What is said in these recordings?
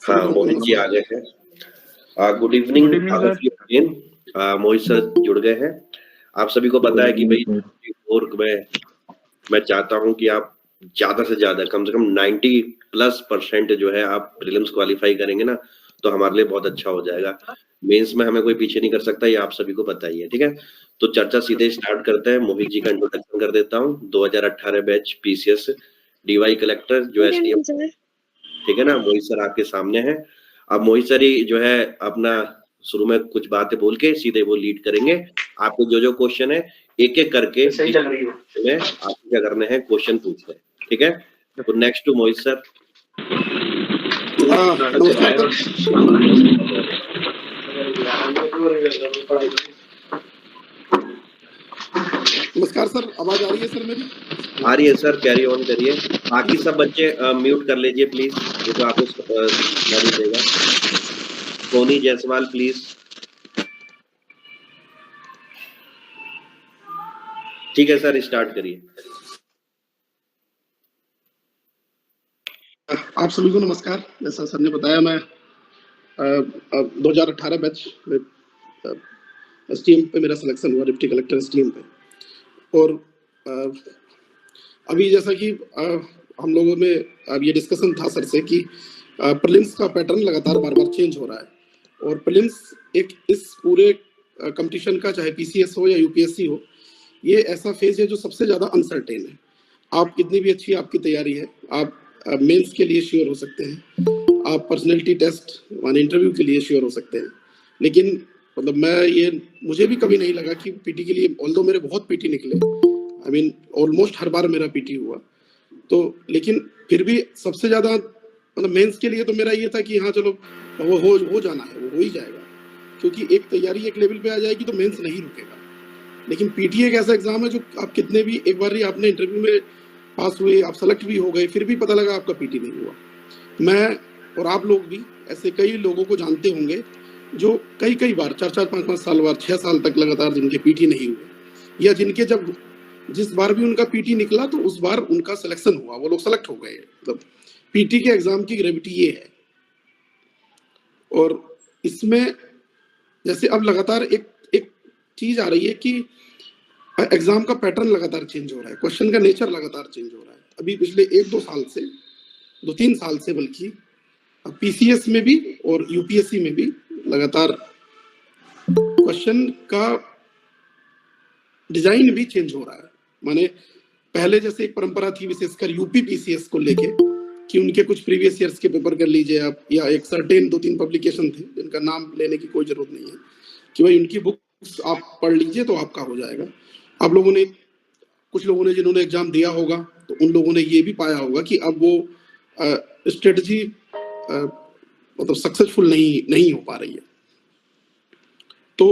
हाँ, मोहित जी आ गए हैं। Good evening good evening sir. Again. Mohit sir जुड़ गए हैं। आप सभी को पता है कि भाई और मैं चाहता हूं कि आप ज्यादा से ज्यादा कम से कम 90+% जो है आप प्रीलिम्स क्वालिफाई करेंगे ना, तो हमारे लिए बहुत अच्छा हो जाएगा। मेंस में हमें कोई पीछे नहीं कर सकता, ये आप सभी को पता ही है, ठीक है। तो चर्चा सीधे स्टार्ट करते हैं। मोहित जी का इंट्रोडक्शन कर देता हूँ। 2018 बैच पीसीएस डीवाई कलेक्टर जो एसडीएम, ठीक है ना। मोहित सर आपके सामने है। अब मोहित सर ही जो है अपना शुरू में कुछ बातें बोल के सीधे वो लीड करेंगे। आपको जो जो क्वेश्चन है एक एक करके सही चल रही हो में आपको क्या करने हैं, क्वेश्चन पूछने हैं, ठीक है। तो नेक्स्ट टू मोहित सर। नमस्कार सर, आवाज आ रही है सर मेरी? आ रही है सर, कैरी ऑन करिए। बाकी सब बच्चे म्यूट कर लीजिए प्लीज, ये तो आपको सूचना भी देगा। सोनी जायसवाल प्लीज। ठीक है सर, स्टार्ट करिए। आप सभी को नमस्कार। जैसा सर ने बताया, मैं 2018 बैच एसटीएम पे मेरा सिलेक्शन हुआ, डिप्टी कलेक्टर एसटीएम पे। और अभी जैसा कि हम लोगों में अब ये डिस्कशन था सर से कि प्रीलिम्स का पैटर्न लगातार बार बार चेंज हो रहा है, और प्रीलिम्स एक इस पूरे कंपटीशन का, चाहे पीसीएस हो या यूपीएससी हो, ये ऐसा फेज है जो सबसे ज्यादा अनसर्टेन है। आप कितनी भी अच्छी आपकी तैयारी है, आप मेंस के लिए श्योर हो सकते हैं, आप पर्सनैलिटी टेस्ट मान इंटरव्यू के लिए श्योर हो सकते हैं, लेकिन मतलब मुझे भी कभी नहीं लगा कि पीटी के लिए, ऑल्दो मेरे बहुत पीटी निकले, आई मीन ऑलमोस्ट हर बार मेरा पीटी हुआ, तो लेकिन फिर भी सबसे ज्यादा मतलब मेंस के लिए तो मेरा ये था कि हाँ चलो वो हो जाना है, वो हो ही जाएगा, क्योंकि एक तैयारी एक लेवल पे आ जाएगी तो मेंस नहीं रुकेगा। लेकिन पीटी एक ऐसा एग्जाम है जो आप कितने भी, एक बार ही आपने इंटरव्यू में पास हुए, आप सेलेक्ट भी हो गए, फिर भी पता लगा आपका पीटी नहीं हुआ। मैं और आप लोग भी ऐसे कई लोगों को जानते होंगे जो कई बार 4-4, 5-5 साल बाद, 6 साल तक लगातार जिनके पीटी नहीं हुए, या जिनके जब जिस बार भी उनका पीटी निकला तो उस बार उनका सिलेक्शन हुआ, वो लोग सेलेक्ट हो गए। मतलब पीटी के एग्जाम की ग्रेविटी ये है। और इसमें जैसे अब लगातार एक चीज आ रही है कि एग्जाम का पैटर्न लगातार चेंज हो रहा है, क्वेश्चन का नेचर लगातार चेंज हो रहा है। अभी पिछले 1-2 साल से, 2-3 साल से बल्कि पीसीएस में भी और यूपीएससी में भी लगातार क्वेश्चन का डिजाइन भी चेंज हो रहा है। माने पहले जैसे एक परंपरा थी विशेषकर यूपी पीसीएस को लेके कि उनके कुछ प्रीवियस ईयर्स के पेपर कर लीजिए आप, या एक सर्टेन 2-3 पब्लिकेशन थे जिनका नाम लेने की कोई जरूरत नहीं है कि भाई उनकी बुक्स आप पढ़ लीजिए तो आपका हो जाएगा। आप लोगों ने, कुछ लोगों ने जिन्होंने एग्जाम दिया होगा तो उन लोगों ने ये भी पाया होगा कि अब वो स्ट्रेटजी मतलब सक्सेसफुल नहीं हो पा रही है। तो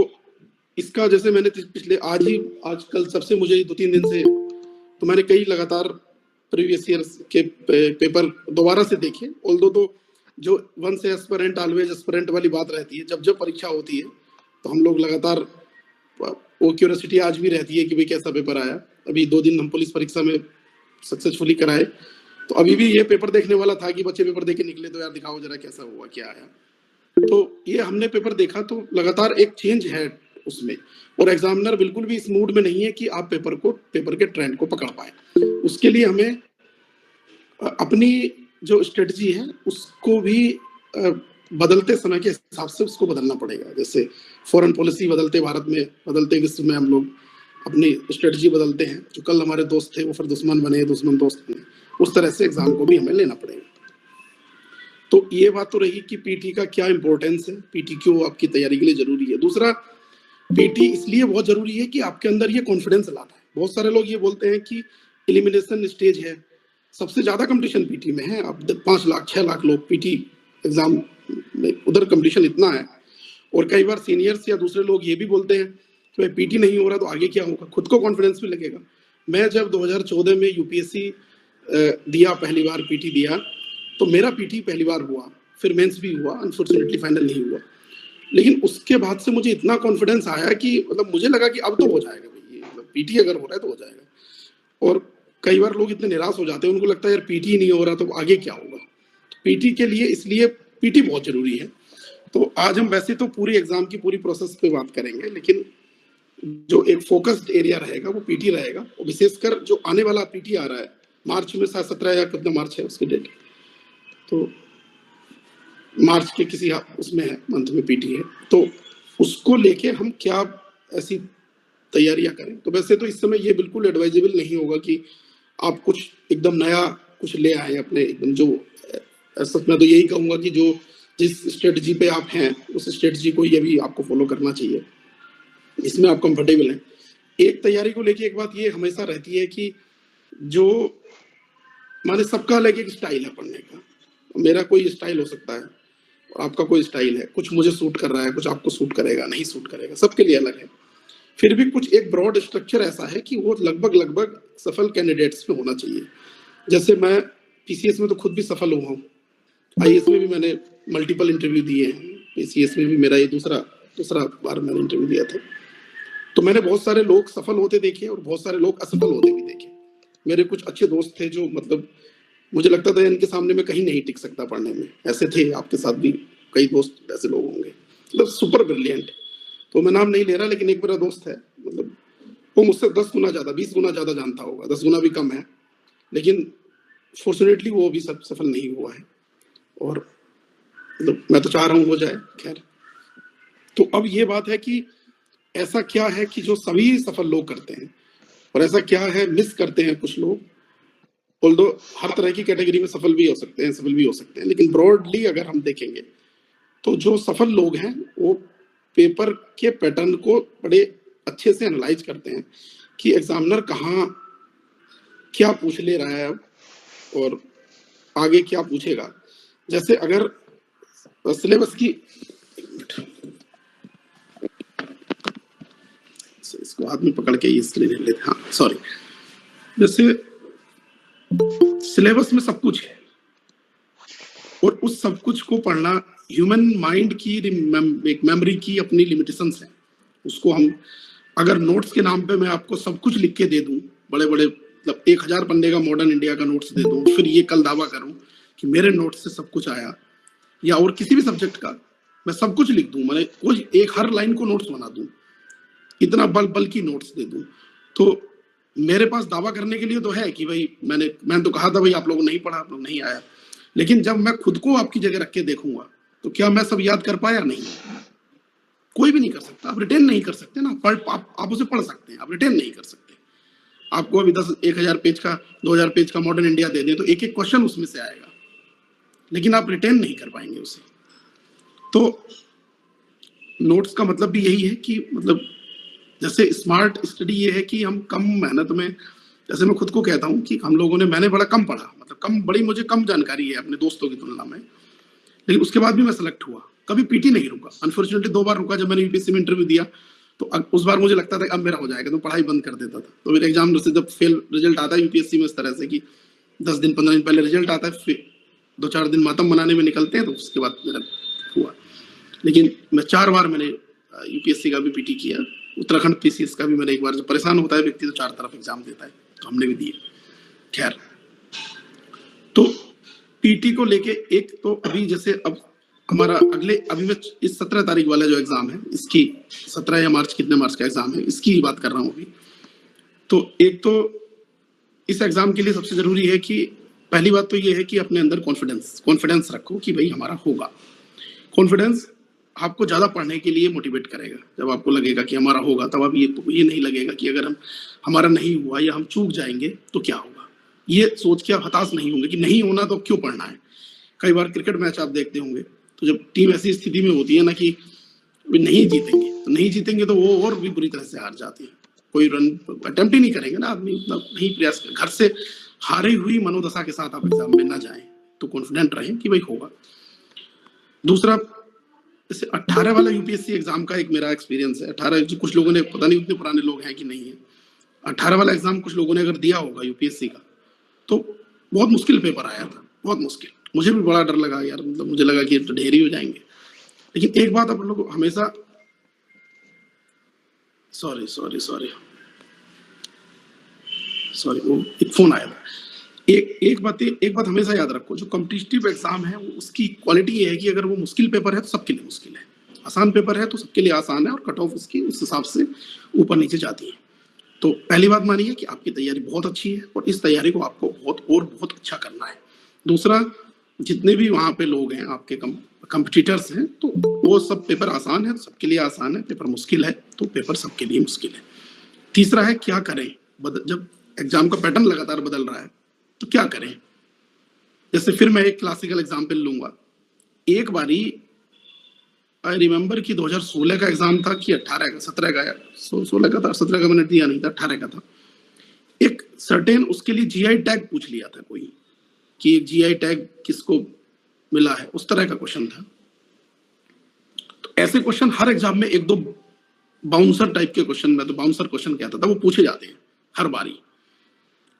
इसका जैसे मैंने पिछले आजकल सबसे मुझे 2-3 दिन से, तो मैंने कई लगातार प्रीवियस ईयर्स के पेपर दोबारा से देखे। ऑल्दो तो जो वन से एस्पिरेंट ऑलवेज एस्पिरेंट वाली बात रहती है, जब परीक्षा होती है तो हम लोग लगातार वो क्यूरियोसिटी आज भी रहती है कि भाई कैसा पेपर आया। अभी 2 दिन हम पुलिस परीक्षा में सक्सेसफुली कराए, तो अभी भी ये पेपर देखने वाला था कि बच्चे पेपर देके निकले तो यार दिखाओ जरा कैसा हुआ, क्या आया। तो ये हमने पेपर देखा तो लगातार एक चेंज है उसमें, और एग्जामिनर बिल्कुल भी इस मूड में नहीं है कि आप पेपर के ट्रेंड को पकड़ पाए। उसके लिए हमें अपनी जो स्ट्रेटजी है उसको भी बदलते समय के हिसाब से उसको बदलना पड़ेगा। जैसे फॉरेन पॉलिसी बदलते भारत में, बदलते विश्व में हम लोग अपनी स्ट्रेटजी बदलते हैं। जो कल हमारे दोस्त थे वो फिर दुश्मन बने, दुश्मन दोस्त बने, उस तरह से एग्जाम को भी हमें लेना पड़ेगा। तो ये बात तो रही कि पीटी का क्या इंपॉर्टेंस है, पीटी क्यों आपकी तैयारी के लिए जरूरी है। दूसरा, पीटी इसलिए बहुत जरूरी है कि आपके अंदर ये कॉन्फिडेंस लाता है। बहुत सारे लोग ये बोलते हैं कि एलिमिनेशन स्टेज है, सबसे ज्यादा कंपटीशन पीटी में है। अब 5 लाख 6 लाख लोग पीटी एग्जाम में, उधर कंपटीशन इतना है। और कई बार सीनियर्स या दूसरे लोग ये भी बोलते हैं कि भाई पीटी नहीं हो रहा तो आगे क्या होगा, खुद को कॉन्फिडेंस भी लगेगा। मैं जब 2014 में यूपीएससी दिया, पहली बार पीटी दिया, तो मेरा पीटी पहली बार हुआ, फिर मेंस भी हुआ, अनफॉर्चुनेटली फाइनल नहीं हुआ। लेकिन उसके बाद से मुझे इतना कॉन्फिडेंस आया कि मतलब मुझे लगा कि अब तो हो जाएगा भाई, ये मतलब पीटी अगर हो रहा है तो हो जाएगा। और कई बार लोग इतने निराश हो जाते हैं, उनको लगता है यार पीटी नहीं हो रहा तो आगे क्या होगा। पीटी के लिए इसलिए पीटी बहुत जरूरी है। तो आज हम वैसे तो पूरी एग्जाम की पूरी प्रोसेस पे बात करेंगे, लेकिन जो एक फोकस्ड एरिया रहेगा वो पीटी रहेगा, और विशेषकर जो आने वाला पीटी आ रहा है मार्च में, 17 या कितना मार्च है उसकी डेट, तो मार्च के किसी उसमें है, मंथ में पीटी है, तो उसको लेके हम क्या ऐसी तैयारियां करें। तो वैसे तो इस समय ये बिल्कुल एडवाइजेबल नहीं होगा कि आप कुछ एकदम नया कुछ ले आए अपने एकदम, जो ऐसा मैं तो यही कहूंगा कि जो जिस स्ट्रेटजी पे आप हैं उस स्ट्रेटजी को ये भी आपको फॉलो करना चाहिए, इसमें आप कंफर्टेबल हैं। एक तैयारी को लेके एक बात ये हमेशा रहती है कि जो माने सबका अलग एक स्टाइल है पढ़ने का, मेरा कोई स्टाइल हो सकता है और आपका कोई स्टाइल है, कुछ मुझे सूट कर रहा है, कुछ आपको सूट करेगा, नहीं सूट करेगा, सबके लिए अलग है। फिर भी कुछ एक ब्रॉड स्ट्रक्चर ऐसा है कि वो लगभग सफल कैंडिडेट्स में होना चाहिए। जैसे मैं पीसीएस में तो खुद भी सफल हुआ हूँ, आईएएस में भी मैंने मल्टीपल इंटरव्यू दिए हैं, पीसीएस में भी मेरा ये दूसरा बार मैंने इंटरव्यू दिया था। तो मैंने बहुत सारे लोग सफल होते देखे और बहुत सारे लोग असफल होते भी देखे। मेरे कुछ अच्छे दोस्त थे जो मतलब मुझे लगता था इनके सामने मैं कहीं नहीं टिक सकता पढ़ने में, ऐसे थे। आपके साथ भी कई दोस्त ऐसे लोग होंगे, मतलब सुपर ब्रिलियंट। तो मैं नाम नहीं ले रहा, लेकिन एक मेरा दोस्त है, मतलब वो मुझसे 10 गुना ज्यादा, 20 गुना ज्यादा जानता होगा, 10 गुना भी कम है, लेकिन फॉर्चुनेटली वो भी सब सफल नहीं हुआ है, और मतलब मैं तो चाह रहा हूँ हो जाए। खैर, तो अब ये बात है कि ऐसा क्या है कि जो सभी सफल लोग करते हैं, और ऐसा क्या है मिस करते हैं कुछ लोग। ऑल्दो हर तरह की कैटेगरी में सफल भी हो सकते हैं, सफल भी हो सकते हैं, लेकिन ब्रॉडली अगर हम देखेंगे तो जो सफल लोग हैं वो पेपर के पैटर्न को बड़े अच्छे से एनालाइज करते हैं कि एग्जामिनर कहाँ क्या पूछ ले रहा है अब और आगे क्या पूछेगा। जैसे अगर सिलेबस की, इसको हाथ में पकड़ के इसलिए ले लेते, हाँ सॉरी, जैसे सिलेबस में सब कुछ है और उस सब कुछ को पढ़ना, ह्यूमन माइंड की एक मेमोरी की अपनी लिमिटेशंस है। उसको हम अगर नोट्स के नाम पे मैं आपको सब कुछ लिख के दे दूं, बड़े बड़े मतलब 1000 पन्ने का मॉडर्न इंडिया का नोट्स दे दूं, फिर ये कल दावा करूं कि मेरे नोट्स से सब कुछ आया, या और किसी भी सब्जेक्ट का मैं सब कुछ लिख दूं, मैंने कोई एक हर लाइन को नोट्स बना दूं, इतना बल की नोट्स दे दूं, तो मेरे पास दावा करने के लिए तो है कि भाई मैंने तो कहा था भाई आप लोगों ने नहीं पढ़ा, आप लोग नहीं आया। लेकिन जब मैं खुद को आपकी जगह रख के देखूंगा तो क्या मैं सब याद कर पाया? नहीं, कोई भी नहीं कर सकता। आप रिटेन नहीं कर सकते ना, आप उसे पढ़ सकते हैं, आप रिटेन नहीं कर सकते। आपको अभी 1000 पेज का 2000 पेज का मॉडर्न इंडिया दे दें तो एक एक क्वेश्चन उसमें से आएगा, लेकिन आप रिटेन नहीं कर पाएंगे उसे। तो नोट्स का मतलब भी यही है कि मतलब जैसे स्मार्ट स्टडी ये है कि हम कम मेहनत में, जैसे मैं खुद को कहता हूँ कि मैंने बड़ा कम पढ़ा, मतलब मुझे कम जानकारी है अपने दोस्तों की तुलना में, लेकिन उसके बाद भी मैं सेलेक्ट हुआ, कभी पीटी नहीं रुका। अनफॉर्चुनेटली 2 बार रुका। जब मैंने यूपीएससी में इंटरव्यू दिया तो उस बार मुझे लगता था अब मेरा हो जाएगा, तो पढ़ाई बंद कर देता था। तो मेरे एग्जाम से जब फेल रिजल्ट आता है यूपीएससी में इस तरह से कि 10 दिन 15 दिन पहले रिजल्ट आता है, फिर 2-4 दिन मातम मनाने में निकलते हैं, तो उसके बाद मेरा हुआ। लेकिन मैं 4 बार मैंने यूपीएससी का भी पीटी किया, उत्तराखंड पीसीएस का भी मैंने एक बार। जब परेशान होता है व्यक्ति तो 4 तरफ एग्जाम देता है, तो हमने भी दिए। खैर, तो पीटी को लेके एक तो अभी जैसे अब हमारा अभी मैं इस 17 तारीख वाला जो एग्जाम है, इसकी 17 या मार्च, कितने मार्च का एग्जाम है, इसकी बात कर रहा हूँ अभी। तो एक तो इस एग्जाम के लिए सबसे जरूरी है कि पहली बात तो ये है कि अपने अंदर कॉन्फिडेंस रखो कि भाई हमारा होगा। कॉन्फिडेंस आपको ज्यादा पढ़ने के लिए मोटिवेट करेगा। जब आपको लगेगा कि हमारा होगा, तब आप ये नहीं लगेगा कि अगर हमारा नहीं हुआ या हम चूक जाएंगे तो क्या होगा। ये सोच के आप हताश नहीं होंगे कि नहीं होना तो क्यों पढ़ना है। कई बार क्रिकेट मैच आप देखते होंगे, तो जब टीम ऐसी स्थिति में होती है ना कि नहीं जीतेंगे तो वो और भी बुरी तरह से हार जाती है। कोई रन अटेम्प्ट ही नहीं करेंगे ना आदमी, उतना नहीं प्रयास करें। घर से हारी हुई मनोदशा के साथ आप एग्जाम में ना जाएं, तो कॉन्फिडेंट रहें कि भाई होगा। दूसरा, जैसे 18 वाला यूपीएससी एग्जाम का एक मेरा एक्सपीरियंस है। 18 कुछ लोगों ने, पता नहीं उतने पुराने लोग हैं कि नहीं है, 18 वाला एग्जाम कुछ लोगों ने अगर दिया होगा यूपीएससी का, तो बहुत मुश्किल पेपर आया था, बहुत मुश्किल। मुझे भी बड़ा डर लगा यार, मतलब मुझे लगा कि तो ढेर ही हो जाएंगे। लेकिन एक बात आप लोग हमेशा, सॉरी वो एक फोन आया था। एक बात हमेशा याद रखो, जो कॉम्पिटिटिव एग्जाम है उसकी क्वालिटी ये है कि अगर वो मुश्किल पेपर है तो सबके लिए मुश्किल है, आसान पेपर है तो सबके लिए आसान है, और कट ऑफ उसकी उस हिसाब से ऊपर नीचे जाती है। तो पहली बात मानिए कि आपकी तैयारी बहुत अच्छी है और इस तैयारी को आपको बहुत अच्छा करना है। दूसरा, जितने भी वहाँ पे लोग हैं आपके कंपटीटर्स हैं, तो वो सब पेपर आसान है, सबके लिए आसान है, पेपर मुश्किल है तो पेपर सबके लिए मुश्किल है। तीसरा है क्या करें, जब एग्जाम का पैटर्न लगातार बदल रहा है तो क्या करें। जैसे फिर मैं एक क्लासिकल एग्जाम्पल लूंगा। एक बारी आई रिमेम्बर कि 2016 का एग्जाम था कि 18 का, 17 का, 16 का था, 17 का मैंने दिया नहीं था, 18 का था। एक सर्टेन उसके लिए जीआई टैग पूछ लिया था कोई, कि एक जीआई टैग किसको मिला है, उस तरह का क्वेश्चन था। तो ऐसे क्वेश्चन हर एग्जाम में एक दो बाउंसर टाइप के क्वेश्चन, में तो बाउंसर क्वेश्चन कहता था, वो पूछे जाते हैं हर बारी।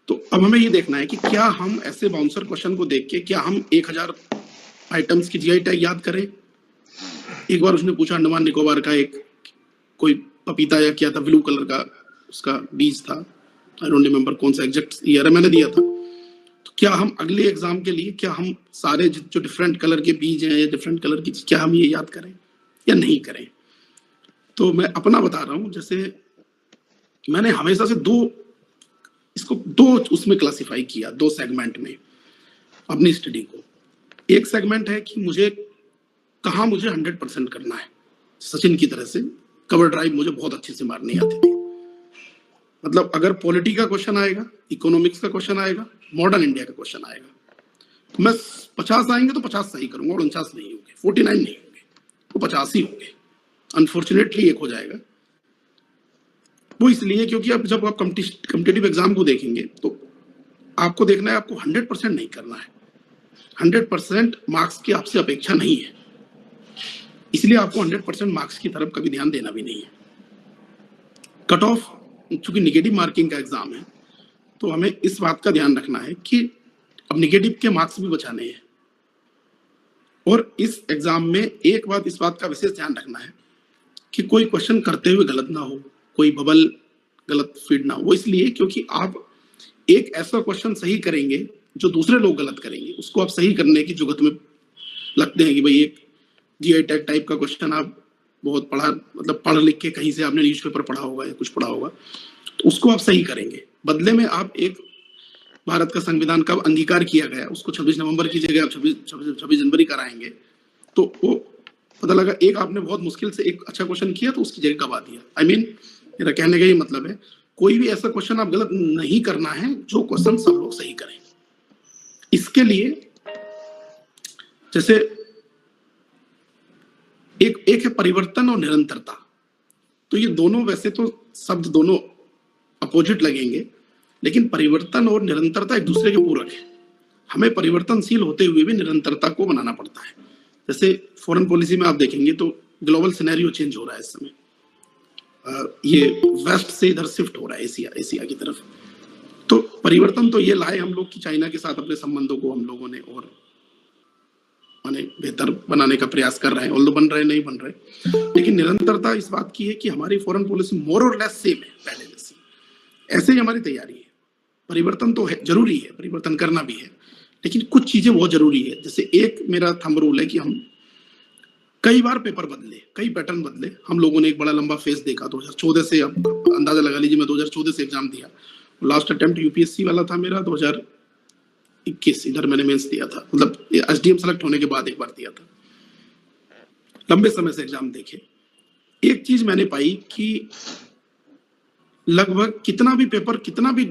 तो अब हमें ये देखना है कि क्या हम ऐसे बाउंसर क्वेश्चन को देख के क्या हम 1000 आइटम्स की जीआई टैग याद करें। एक बार उसने पूछा अंडमान निकोबार का एक कोई पपीता या क्या था, ब्लू कलर का उसका बीज था, आई डोंट रिमेम्बर कौन सा एग्जैक्ट ईयर है, मैंने दिया था। तो क्या हम अगले एग्जाम के लिए क्या हम सारे जो डिफरेंट कलर के बीज हैं या डिफरेंट कलर की, क्या हम ये याद करें या नहीं करें। तो मैं अपना बता रहा हूँ, जैसे मैंने हमेशा से इसको दो उसमें क्लासिफाई किया, दो सेगमेंट में अपनी स्टडी को। एक सेगमेंट है कि मुझे 100% करना है, सचिन की तरह से कवर ड्राइव मुझे बहुत अच्छे से मारनी आती थी। मतलब अगर पॉलिटी का क्वेश्चन आएगा, इकोनॉमिक्स का क्वेश्चन आएगा, मॉडर्न इंडिया का क्वेश्चन आएगा, तो मैं 50 आएंगे तो 50 सही करूंगा, और 49 नहीं होंगे, 49 नहीं होंगे, वो 50 ही होंगे। अनफॉर्चुनेटली एक हो जाएगा। वो इसलिए क्योंकि अब जब आप कॉम्पिटिटिव एग्जाम को देखेंगे तो आपको देखना है, आपको 100% नहीं करना है। 100% मार्क्स की आपसे अपेक्षा नहीं है, इसलिए आपको 100% मार्क्स की तरफ कभी ध्यान देना भी नहीं है। कट ऑफ चूंकि निगेटिव मार्किंग का एग्जाम है, तो हमें इस बात का ध्यान रखना है कि अब निगेटिव के मार्क्स भी बचाने हैं। और इस एग्जाम में एक बात, इस बात का विशेष ध्यान रखना है कि कोई क्वेश्चन करते हुए गलत ना हो, कोई बबल गलत फीड ना हो। वो इसलिए क्योंकि आप एक ऐसा क्वेश्चन सही करेंगे जो दूसरे लोग गलत करेंगे, उसको आप सही करने की जुगत में लगते हैं कि भाई एक जीआई टैग टाइप का क्वेश्चन आप बहुत मतलब पढ़ लिख के कहीं से आपने न्यूज़पेपर पढ़ा होगा या कुछ पढ़ा होगा, तो उसको आप सही करेंगे। बदले में आप एक भारत का संविधान कब अंगीकार किया गया, उसको 26 नवंबर की जगह आप 26 जनवरी कराएंगे, तो वो पता लगा एक आपने बहुत मुश्किल से एक अच्छा क्वेश्चन किया तो उसकी जगह गवा दिया। आई मीन मेरा कहने का ये मतलब है, कोई भी ऐसा क्वेश्चन आप गलत नहीं करना है जो क्वेश्चन सब लोग सही करें। इसके लिए जैसे एक है परिवर्तन और निरंतरता। तो ये दोनों वैसे तो शब्द दोनों अपोजिट लगेंगे, लेकिन परिवर्तन और निरंतरता एक दूसरे के पूरक है। हमें परिवर्तनशील होते हुए भी निरंतरता को बनाना पड़ता है। जैसे फॉरेन पॉलिसी में आप देखेंगे तो ग्लोबल सिनेरियो चेंज हो रहा है इस समय, ये वेस्ट से इधर शिफ्ट हो रहा है एशिया की तरफ। तो परिवर्तन तो ये लाए हम लोग कि चाइना के साथ अपने संबंधों को हम लोगों ने और माने बेहतर बनाने का प्रयास कर रहे हैं, ऑल्दो बन रहे नहीं बन रहे, लेकिन निरंतरता इस बात की है कि हमारी फॉरेन पॉलिसी मोर और लेस सेम है पहले जैसी। ऐसे ही हमारी तैयारी है। परिवर्तन तो है, जरूरी है, परिवर्तन करना भी है, लेकिन कुछ चीजें बहुत जरूरी है। जैसे एक मेरा थंब रूल है कि हम कई बार पेपर बदले, कई पैटर्न बदले। हम लोगों ने एक बड़ा लंबा फेज देखा 2014 से, अब अंदाजा लगा लीजिए मैं 2014 से एग्जाम दिया। लास्ट अटेम्प्ट यूपीएससी वाला था मेरा 2021, इधर मैंने मेंस दिया था, मतलब एसडीएम सेलेक्ट होने के बाद एक बार दिया था। लंबे समय से एग्जाम देखे, एक चीज मैंने पाई कि लगभग कितना भी पेपर, कितना भी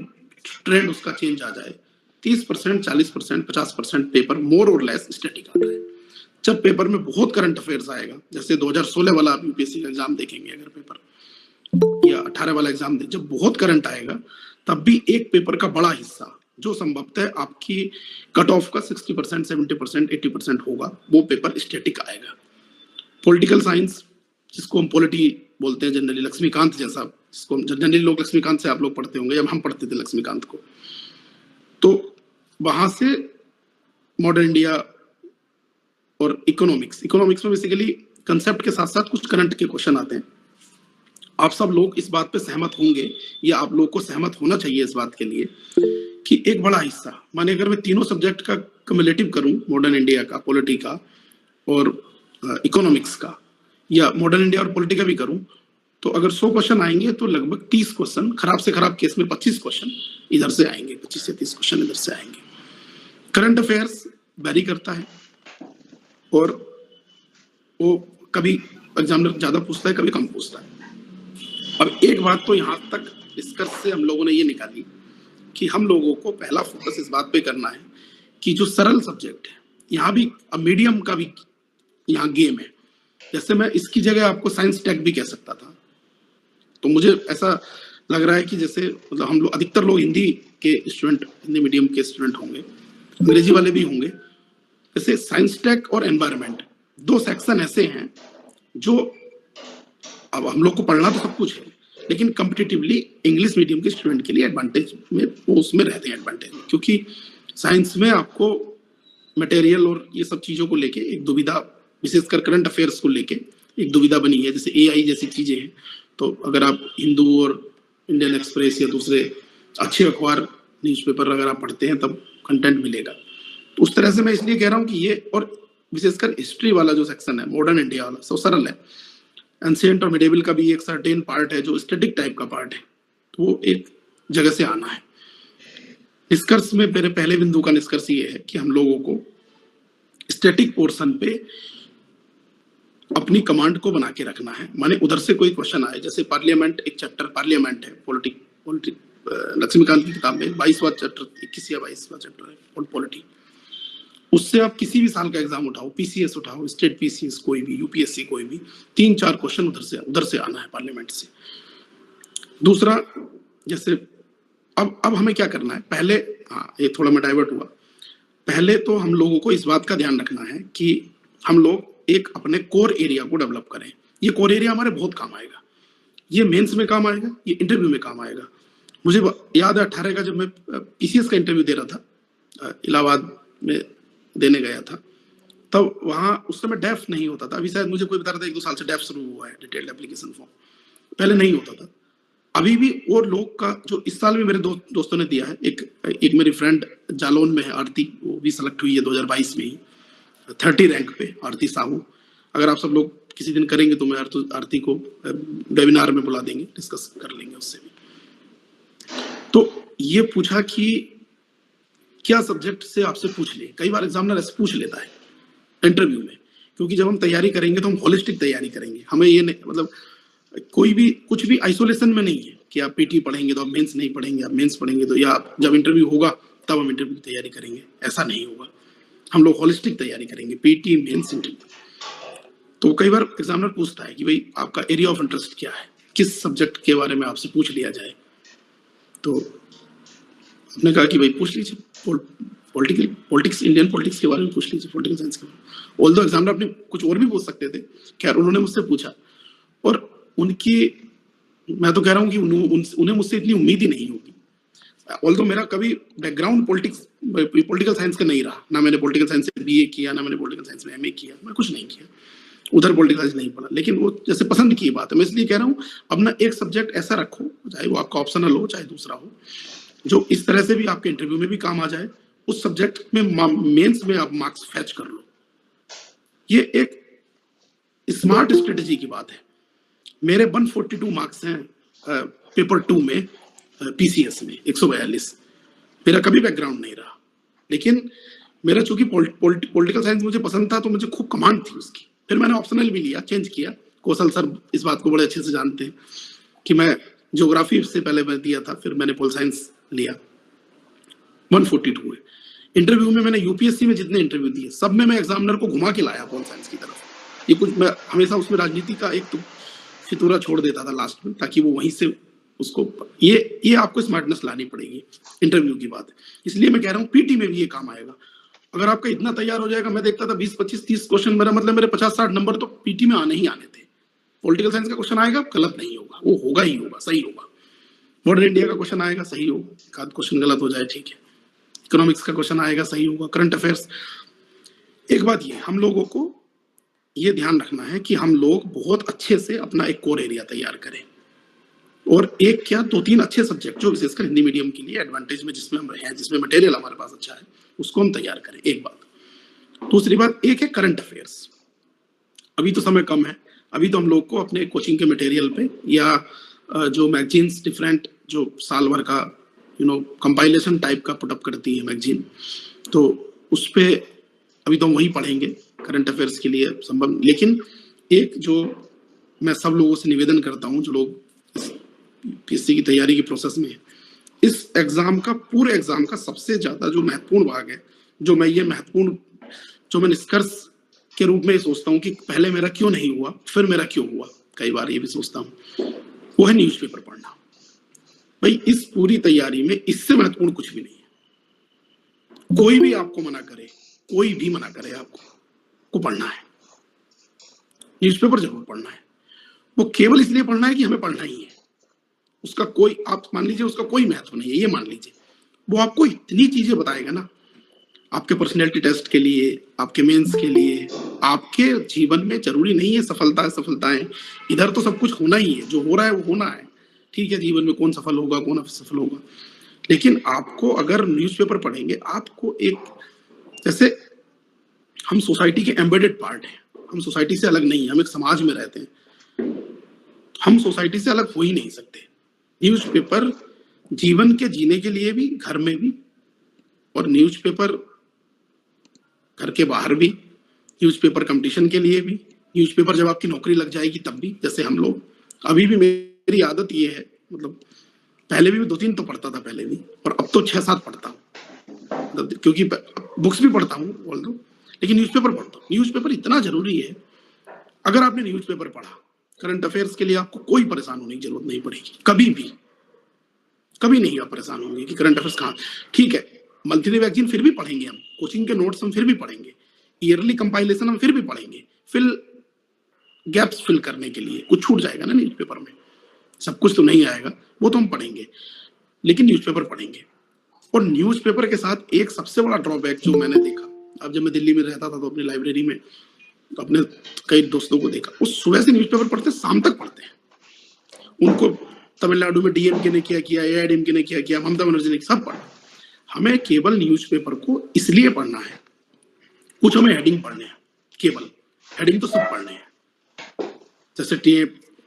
ट्रेंड उसका चेंज आ जाए, 30%, 40%, 50% पेपर मोर और लेस स्टैटिक आता है। जब पेपर में बहुत करंट अफेयर्स आएगा, जैसे 2016 वाला आप यूपीएससी का एग्जाम देखेंगे अगर पेपर, या 18 वाला एग्जाम दे, जब बहुत करंट आएगा तब भी एक पेपर का बड़ा हिस्सा जो संभवतः आपकी कट ऑफ का 60%, 70%, 80% होगा, वो पेपर स्टैटिक आएगा। पॉलिटिकल साइंस, जिसको हम पॉलिटी बोलते हैं जनरली, लक्ष्मीकांत जैसा, जिसको जनरली लोग लक्ष्मीकांत से आप लोग पढ़ते होंगे, जब हम पढ़ते थे लक्ष्मीकांत को, तो वहां से मॉडर्न इंडिया और इकोनॉमिक्स में बेसिकली कंसेप्ट के साथ साथ कुछ करंट के क्वेश्चन आते हैं। आप सब लोग इस बात पे सहमत होंगे, या आप लोग को सहमत होना चाहिए इस बात के लिए कि एक बड़ा हिस्सा, माने अगर मैं तीनों सब्जेक्ट का कम्युलेटिव करूं, मॉडर्न इंडिया का, पॉलिटी का और इकोनॉमिक्स का, या मॉडर्न इंडिया और पॉलिटी का भी करूं, तो अगर 100 क्वेश्चन आएंगे तो लगभग 30 क्वेश्चन, खराब से खराब केस में 25 क्वेश्चन इधर से आएंगे, 25 से 30 क्वेश्चन इधर से आएंगे। करंट अफेयर्स वेरी करता है और वो कभी एग्जामिनर ज्यादा पूछता है, कभी कम पूछता है। अब एक बात तो यहाँ तक डिस्कस से हम लोगों ने ये निकाली कि हम लोगों को पहला फोकस इस बात पे करना है कि जो सरल सब्जेक्ट है, यहाँ भी अब मीडियम का भी यहाँ गेम है। जैसे मैं इसकी जगह आपको साइंस टेक भी कह सकता था, तो मुझे ऐसा लग रहा है कि जैसे मतलब हम लोग अधिकतर लोग हिंदी के स्टूडेंट, हिंदी मीडियम के स्टूडेंट होंगे, अंग्रेजी वाले भी होंगे। जैसे साइंस टेक और एनवायरनमेंट दो सेक्शन ऐसे हैं जो अब हम लोग को पढ़ना तो सब कुछ है, लेकिन कम्पिटिटिवली इंग्लिश मीडियम के स्टूडेंट के लिए एडवांटेज में वो उसमें रहते हैं एडवांटेज में, क्योंकि साइंस में आपको मटेरियल और ये सब चीज़ों को लेके एक दुविधा, विशेषकर करंट अफेयर्स को लेके एक दुविधा बनी है। जैसे एआई जैसी चीज़ें हैं, तो अगर आप हिंदू और इंडियन एक्सप्रेस या दूसरे अच्छे अखबार, न्यूज़पेपर अगर आप पढ़ते हैं तब कंटेंट मिलेगा। तो उस तरह से मैं इसलिए कह रहा हूँ कि ये, और विशेषकर हिस्ट्री वाला जो सेक्शन है, मॉडर्न इंडिया वाला, सब सरल है। एंशिएंट और मिडेवल का भी एक सर्टेन पार्ट है जो स्टैटिक टाइप का पार्ट है, तो वो एक जगह से आना है। निष्कर्ष में मेरे पहले बिंदु का निष्कर्ष ये है कि हम लोगों को स्टैटिक पोर्शन पे अपनी कमांड को बना के रखना है। माने उधर से कोई क्वेश्चन आए, जैसे पार्लियामेंट, एक चैप्टर पार्लियामेंट है, पॉलिटिक लक्ष्मीकांत की किताब में 22वां चैप्टर, 21 या 22वां चैप्टर है पॉलिटी। उससे आप किसी भी साल का एग्जाम उठाओ, पीसीएस उठाओ, स्टेट पीसीएस कोई भी, यूपीएससी कोई भी, 3-4 क्वेश्चन उधर से आना है पार्लियामेंट से। दूसरा, जैसे अब हमें क्या करना है, पहले, हाँ ये थोड़ा मैं डाइवर्ट हुआ, पहले तो हम लोगों को इस बात का ध्यान रखना है कि हम लोग एक अपने कोर एरिया को डेवलप करें। ये कोर एरिया हमारे बहुत काम आएगा, ये मेंस में काम आएगा, ये इंटरव्यू में काम आएगा। मुझे याद है 18 का जब मैं पीसीएस का इंटरव्यू दे रहा था, इलाहाबाद में देने गया था, तब वहाँ उस समय डेफ नहीं होता था। अभी शायद मुझे कोई बता रहा था 1-2 साल से डेफ शुरू हुआ है, डिटेल्ड एप्लीकेशन फॉर्म, पहले नहीं होता था। अभी भी और लोग का जो इस साल भी मेरे दोस्तों ने दिया है, एक मेरी फ्रेंड जालौन में है, आरती, वो भी सेलेक्ट हुई है 2022 में ही 30 रैंक पे, आरती साहू। अगर आप सब लोग किसी दिन करेंगे तो मैं आरती को वेबिनार में बुला देंगे, डिस्कस कर लेंगे उससे भी। तो ये पूछा कि क्या सब्जेक्ट से आपसे पूछ ले, कई बार एग्जामिनर ऐसे पूछ लेता है इंटरव्यू में, क्योंकि जब हम तैयारी करेंगे तो हम होलिस्टिक तैयारी करेंगे। हमें ये नहीं, मतलब कोई भी कुछ भी आइसोलेशन में नहीं है कि आप पीटी पढ़ेंगे तो आप मेंस नहीं पढ़ेंगे, आप मेंस पढ़ेंगे तो, या जब इंटरव्यू होगा तब हम इंटरव्यू की तैयारी करेंगे, ऐसा नहीं होगा। हम लोग होलिस्टिक तैयारी करेंगे, पीटी, मेंस, इंटरव्यू। तो कई बार एग्जामिनर पूछता है कि भाई आपका एरिया ऑफ इंटरेस्ट क्या है, किस सब्जेक्ट के बारे में आपसे पूछ लिया जाए। तो हमने कहा कि भाई पूछ लीजिए, पॉलिटिक्स, इंडियन पॉलिटिक्स के बारे में पूछ लीजिए, पॉलिटिकल साइंस के बारे में। ऑल्दो एग्जामिनर अपने कुछ और भी पूछ सकते थे, खैर उन्होंने मुझसे पूछा, और उनकी, मैं तो कह रहा हूँ कि उन्हें मुझसे इतनी उम्मीद ही नहीं होगी। ऑल्दो मेरा कभी बैकग्राउंड पॉलिटिकल साइंस का नहीं रहा, ना मैंने पॉलिटिकल साइंस से बीए किया, ना मैंने पॉलिटिकल साइंस में एमए किया, मैं कुछ नहीं किया, उधर पॉलिटिकल साइंस नहीं पढ़ा। लेकिन वो जैसे पसंद की बात है, मैं इसलिए कह रहा हूँ अपना एक सब्जेक्ट ऐसा रखो, चाहे वो आपका ऑप्शनल हो चाहे दूसरा हो, जो इस तरह से भी आपके इंटरव्यू में भी काम आ जाए। उस सब्जेक्ट में मेंस में आप मार्क्स फैच कर लो। ये एक स्मार्ट स्ट्रेटेजी की बात है। मेरे 142 मार्क्स हैं पेपर 2 में, पीसीएस में 142। मेरा कभी बैकग्राउंड नहीं रहा, लेकिन मेरा चूंकि पॉलिटिकल साइंस मुझे पसंद था तो मुझे खूब कमांड थी उसकी। फिर मैंने ऑप्शनल भी लिया, चेंज किया। कौशल सर इस बात को बड़े अच्छे से जानते हैं कि मैं ज्योग्राफी से पहले मैं दिया था, फिर मैंने पॉल साइंस लिया। 142 है। इंटरव्यू में मैंने यूपीएससी में जितने इंटरव्यू दिए सब में मैं एग्जामिनर को घुमा के लाया पॉल साइंस की तरफ। ये कुछ मैं हमेशा उसमें राजनीति का एक तो फितूरा छोड़ देता था लास्ट में, ताकि वो वहीं से उसको, ये आपको स्मार्टनेस लानी पड़ेगी इंटरव्यू की बात। इसलिए मैं कह रहा हूँ पीटी में भी ये काम आएगा। अगर आपका इतना तैयार हो जाएगा, मैं देखता था 20, 25, 30 क्वेश्चन, मेरा मतलब मेरे 50-60 नंबर तो पीटी में आने ही आने थे। पॉलिटिकल साइंस का क्वेश्चन आएगा, गलत नहीं होगा, वो होगा ही होगा, सही होगा। मॉडर्न इंडिया का क्वेश्चन आएगा, सही होगा, एक आध क्वेश्चन गलत हो जाए ठीक है। इकोनॉमिक्स का क्वेश्चन आएगा, सही होगा। करंट अफेयर्स, एक बात ये हम लोगों को ये ध्यान रखना है कि हम लोग बहुत अच्छे से अपना एक कोर एरिया तैयार करें। और एक क्या 2-3 अच्छे सब्जेक्ट जो विशेषकर हिंदी मीडियम के लिए एडवांटेज में जिसमें हम हैं, जिसमें मटेरियल हमारे पास अच्छा है, उसको हम तैयार करें, एक बात। दूसरी बात एक है करंट अफेयर्स। अभी तो समय कम है, अभी तो हम लोग को अपने कोचिंग के मटेरियल पे या जो मैगजीन्स डिफरेंट जो साल भर का कंपाइलेशन टाइप का पुटअप करती है मैगजीन, तो उस पे अभी तो हम वही पढ़ेंगे करंट अफेयर्स के लिए संभव। लेकिन एक जो मैं सब लोगों से निवेदन करता हूँ जो लोग पीएससी की तैयारी की प्रोसेस में है, इस एग्जाम का पूरे एग्जाम का सबसे ज्यादा जो महत्वपूर्ण भाग है, जो मैं निष्कर्ष के रूप में सोचता हूँ कि पहले मेरा क्यों नहीं हुआ, फिर मेरा क्यों हुआ, कई बार ये भी सोचता हूँ, वो है न्यूज़पेपर पढ़ना। भाई इस पूरी तैयारी में इससे महत्वपूर्ण कुछ भी नहीं है। कोई भी आपको मना करे, कोई भी मना करे, आपको पढ़ना है, न्यूज़पेपर जरूर पढ़ना है। वो केवल इसलिए पढ़ना है कि हमें पढ़ना ही है, उसका कोई आप मान लीजिए उसका कोई महत्व नहीं है, ये मान लीजिए। वो आपको इतनी चीजें बताएगा ना, आपके पर्सनैलिटी टेस्ट के लिए, आपके मेंस के लिए, आपके जीवन में जरूरी नहीं है सफलताएं, इधर तो सब कुछ होना ही है, जो हो रहा है वो होना है, ठीक है। जीवन में कौन सफल होगा कौन असफल होगा, लेकिन आपको अगर न्यूज़पेपर पढ़ेंगे, आपको एक, जैसे हम सोसाइटी के एम्बेडेड पार्ट हैं, हम सोसाइटी से अलग नहीं है, हम एक समाज में रहते हैं, हम सोसाइटी से अलग हो ही नहीं सकते। न्यूज़पेपर जीवन के जीने के लिए भी, घर में भी, और न्यूज़पेपर घर के बाहर भी, न्यूज़पेपर कंपटीशन के लिए भी, न्यूज़पेपर जब आपकी नौकरी लग जाएगी तब भी। जैसे हम लोग, अभी भी मेरी आदत ये है, मतलब पहले भी 2-3 तो पढ़ता था पहले भी, और अब तो 6-7 पढ़ता हूँ, क्योंकि बुक्स भी पढ़ता हूँ बोल दो, लेकिन न्यूज़पेपर पढ़ता हूँ। न्यूज़पेपर इतना जरूरी है, अगर आपने न्यूज़पेपर पढ़ा, करंट अफेयर्स के लिए आपको कोई परेशान होने की जरूरत नहीं पड़ेगी, कभी नहीं आप परेशान होंगे कि करंट अफेयर्स कहाँ। ठीक है, मंथली मैगजीन फिर भी पढ़ेंगे हम, कोचिंग के नोट्स हम फिर भी पढ़ेंगे, ईयरली कंपाइलेशन हम फिर भी पढ़ेंगे, गैप्स फिल करने के लिए कुछ छूट जाएगा ना न्यूज़पेपर में, सब कुछ तो नहीं आएगा, वो तो हम पढ़ेंगे, लेकिन न्यूज़पेपर पढ़ेंगे। और न्यूज़पेपर के साथ एक सबसे बड़ा ड्रॉबैक जो मैंने देखा, अब जब मैं दिल्ली में रहता था तो अपनी लाइब्रेरी में अपने कई दोस्तों को देखा, उस सुबह से न्यूज़पेपर पढ़ते शाम तक पढ़ते हैं। उनको तमिलनाडु में डीएमके ने क्या किया, एआईएडीएमके ने क्या किया, ममता बनर्जी ने, सब पढ़ा। हमें केवल न्यूज़पेपर को इसलिए पढ़ना है, कुछ हमें हेडिंग पढ़ने हैं, केवल हेडिंग तो सब पढ़ने हैं। जैसे टीए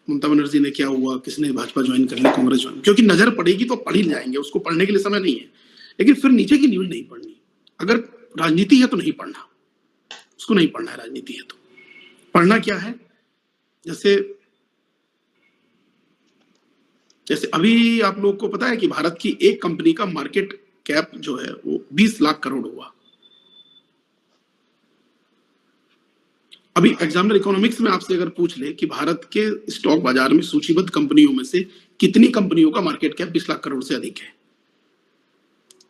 ममता बनर्जी ने क्या हुआ, किसने भाजपा ज्वाइन कर ली, कांग्रेस ज्वाइन, क्योंकि नजर पड़ेगी तो पढ़ ही जाएंगे, उसको पढ़ने के लिए समय नहीं है। लेकिन फिर नीचे की न्यूज नहीं पढ़नी। अगर राजनीति है तो नहीं पढ़ना, उसको नहीं पढ़ना है। राजनीति है तो पढ़ना क्या है, जैसे अभी आप लोग को पता है कि भारत की एक कंपनी का मार्केट कैप जो है वो 20 लाख करोड़ हुआ। अभी एग्जामिनर इकोनॉमिक्स में आपसे अगर पूछ ले कि भारत के स्टॉक बाजार में सूचीबद्ध कंपनियों में से कितनी कंपनियों का मार्केट कैप 20 लाख करोड़ से अधिक है,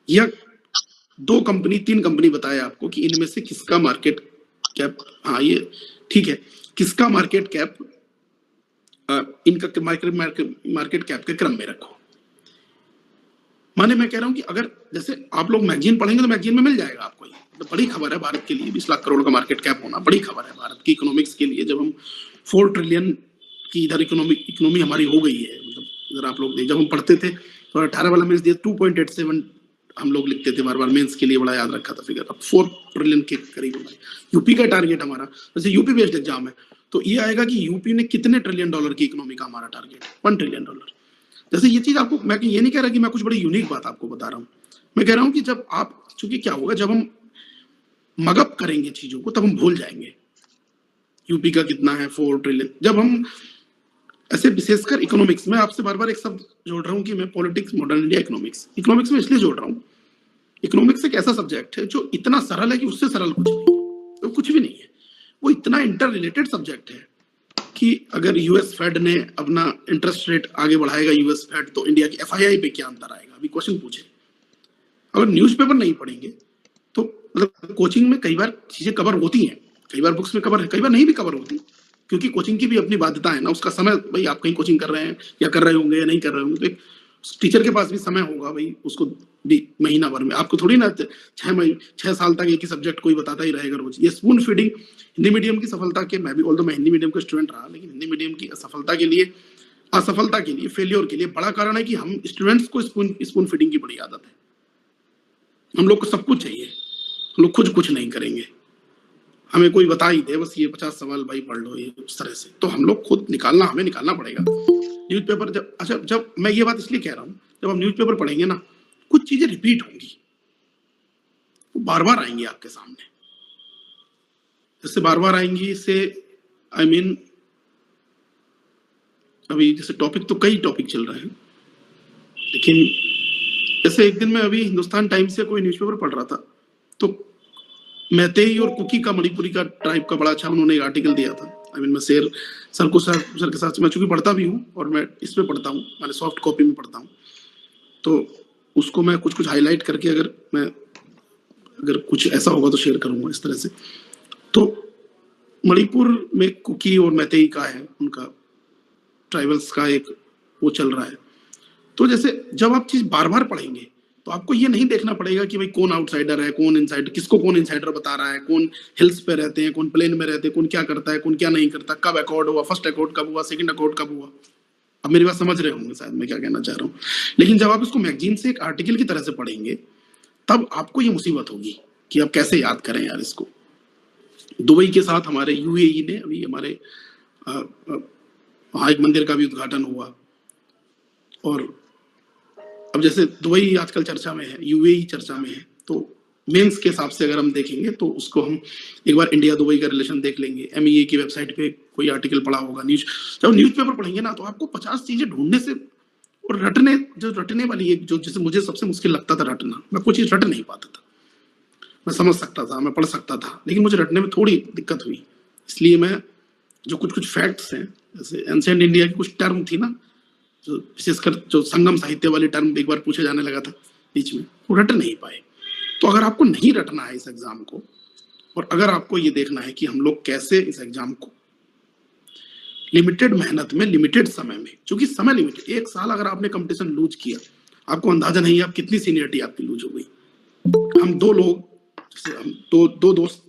या 2 कंपनी 3 कंपनी बताए आपको कि इनमें से किसका मार्केट कैप, हाँ ये ठीक है, किसका मार्केट कैप इनका मार्केट कैप के क्रम में रखो। माने मैं कह रहा हूं कि अगर जैसे आप लोग मैगजीन पढ़ेंगे तो मैगजीन में मिल जाएगा आपको, ये तो बड़ी खबर है भारत के लिए, 20 लाख करोड़ का मार्केट कैप होना बड़ी खबर है भारत की इकोनॉमिक्स के लिए। जब हम 4 ट्रिलियन की इधर इकोनॉमी हमारी हो गई है, मतलब इधर आप लोग जब हम पढ़ते थे तो 18 वाला मेंस दिया 2.87 हम लोग लिखते थे बार बार मेंस के लिए, बड़ा याद रखा था फिगर। अब 4 ट्रिलियन के करीब हमारे यूपी का टारगेट हमारा, जैसे यूपी बेस्ड एग्जाम है तो ये आएगा कि यूपी ने कितने ट्रिलियन डॉलर की इकोनॉमी का हमारा टारगेट, 1 ट्रिलियन डॉलर। जैसे ये चीज आपको, मैं ये नहीं कह रहा कि मैं कुछ बड़ी यूनिक बात आपको बता रहा हूँ, मैं कह रहा हूँ कि जब आप, चूंकि क्या होगा जब हम मगअप करेंगे चीजों को तब हम भूल जाएंगे यूपी का कितना है 4 ट्रिलियन। जब हम ऐसे विशेषकर इकोनॉमिक्स में, आपसे बार बार एक शब्द जोड़ रहा हूँ कि मैं पॉलिटिक्स मॉडर्न इंडिया इकोनॉमिक्स में इसलिए जोड़ रहा हूँ, इकोनॉमिक्स एक ऐसा सब्जेक्ट है जो इतना सरल है कि उससे सरल कुछ नहीं है, तो कुछ भी नहीं है। वो इतना इंटर रिलेटेड सब्जेक्ट है कि अगर यूएस फेड ने अपना इंटरेस्ट रेट आगे बढ़ाएगा यूएस फेड, तो इंडिया की एफआईआई पे क्या अंतर आएगा, अभी क्वेश्चन पूछे। अगर न्यूज़पेपर नहीं पढ़ेंगे तो मतलब कोचिंग में कई बार चीजें कवर होती हैं, कई बार बुक्स में कवर है, कई बार नहीं भी कवर होती, क्योंकि कोचिंग की भी अपनी बाध्यता है ना, उसका समय, भाई आप कहीं कोचिंग कर रहे हैं या कर रहे होंगे या नहीं कर रहे होंगे, तो एक टीचर के पास भी समय होगा भाई, उसको भी महीना भर में आपको थोड़ी ना 6 साल तक एक ही सब्जेक्ट कोई बताता ही रहेगा रोज। ये स्पून फीडिंग हिंदी मीडियम की सफलता के, मैं भी ऑल्दो मैं हिंदी मीडियम का स्टूडेंट रहा, लेकिन हिंदी मीडियम की सफलता के लिए असफलता के लिए, फेलियर के लिए बड़ा कारण है कि हम स्टूडेंट्स को स्पून फीडिंग की बड़ी आदत है। हम लोग को सब कुछ चाहिए, हम लोग खुद कुछ नहीं करेंगे, हमें कोई बता ही दे बस ये 50 सवाल भाई पढ़ लो, ये उस तरह से। तो हम लोग खुद हमें निकालना पड़ेगा। न्यूज़पेपर जब मैं ये बात इसलिए कह रहा हूँ, जब हम न्यूज़पेपर पढ़ेंगे ना, कुछ चीजें रिपीट होंगी, वो बार बार आएंगी आपके सामने। जैसे बार बार आएंगी, इससे आई मीन अभी जैसे टॉपिक तो कई टॉपिक चल रहे हैं, लेकिन जैसे एक दिन मैं अभी हिंदुस्तान टाइम्स से कोई न्यूज़पेपर पढ़ रहा था, तो मैतेई और कुकी का, मणिपुरी का ट्राइब का बड़ा अच्छा उन्होंने एक आर्टिकल दिया था। आई मीन मैं सर के साथ मैं चूंकि पढ़ता भी हूँ और मैं इसमें पढ़ता हूँ, मैंने सॉफ्ट कॉपी में पढ़ता हूँ, तो उसको मैं कुछ हाईलाइट करके अगर कुछ ऐसा होगा तो शेयर करूंगा इस तरह से। तो मणिपुर में कुकी और मैतेई का है, उनका ट्राइबल्स का एक वो चल रहा है। तो जैसे जब आप चीज बार बार पढ़ेंगे तो आपको ये नहीं देखना पड़ेगा कि भाई कौन आउटसाइडर है, कौन इनसाइडर, किसको कौन इनसाइडर बता रहा है, कौन हिल्स पे रहते हैं, कौन प्लेन में रहते हैं, कौन क्या करता है, कौन क्या नहीं करता, कब अकॉर्ड हुआ, फर्स्ट अकॉर्ड कब हुआ, सेकंड अकॉर्ड कब हुआ। अब मेरी बात समझ रहे होंगे शायद मैं क्या कहना चाह रहा हूँ। लेकिन जब आप इसको मैगजीन से एक आर्टिकल की तरह से पढ़ेंगे, तब आपको ये मुसीबत होगी कि आप कैसे याद करें यार इसको। दुबई के साथ हमारे यूएई ने अभी हमारे वहाँ एक मंदिर का भी उद्घाटन हुआ, और अब जैसे दुबई आजकल चर्चा में है, यूएई चर्चा में है, तो मेंस के हिसाब से अगर हम देखेंगे तो उसको हम एक बार इंडिया दुबई का रिलेशन देख लेंगे। एमईए की वेबसाइट पे कोई आर्टिकल पढ़ा होगा, जब न्यूज़पेपर पढ़ेंगे ना, तो आपको 50 चीजें ढूंढने से और रटने वाली एक जो जैसे मुझे सबसे मुश्किल लगता था रटना, मैं कोई चीज रट नहीं पाता था। मैं समझ सकता था, मैं पढ़ सकता था, लेकिन मुझे रटने में थोड़ी दिक्कत हुई। इसलिए मैं जो कुछ फैक्ट्स हैं, जैसे एंशिएंट इंडिया की कुछ टर्म थी ना, जो विशेषकर जो संगम साहित्य वाली टर्म एक बार पूछे जाने लगा था बीच में, वो रट नहीं पाए। तो अगर आपको नहीं रटना है इस एग्जाम को, और अगर आपको ये देखना है कि हम लोग कैसे इस एग्जाम को लिमिटेड मेहनत में, लिमिटेड समय में, क्योंकि समय लिमिटेड, 1 साल अगर आपने कंपटीशन लूज किया, आपको अंदाजा नहीं है आप कितनी सीनियरिटी आपकी लूज हो गई। हम 2 लोग, जैसे हम दो दोस्त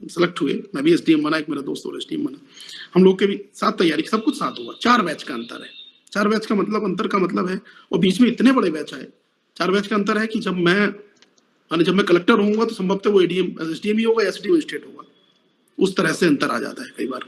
सेलेक्ट हुए, मैं भी एसडीएम बना, एक मेरा दोस्त और एसडीएम बना, हम लोग के भी साथ तैयारी, सब कुछ साथ हुआ। 4 बैच का अंतर है। 4 बैच का अंतर का मतलब है, और बीच में इतने बड़े बैच आए। 4 बैच का अंतर है कि जब मैं कलेक्टर होऊंगा तो संभवतः वो एडीएम एसडीएम ही होगा या एसडीएम स्टेट होगा, उस तरह से अंतर आ जाता है कई बार।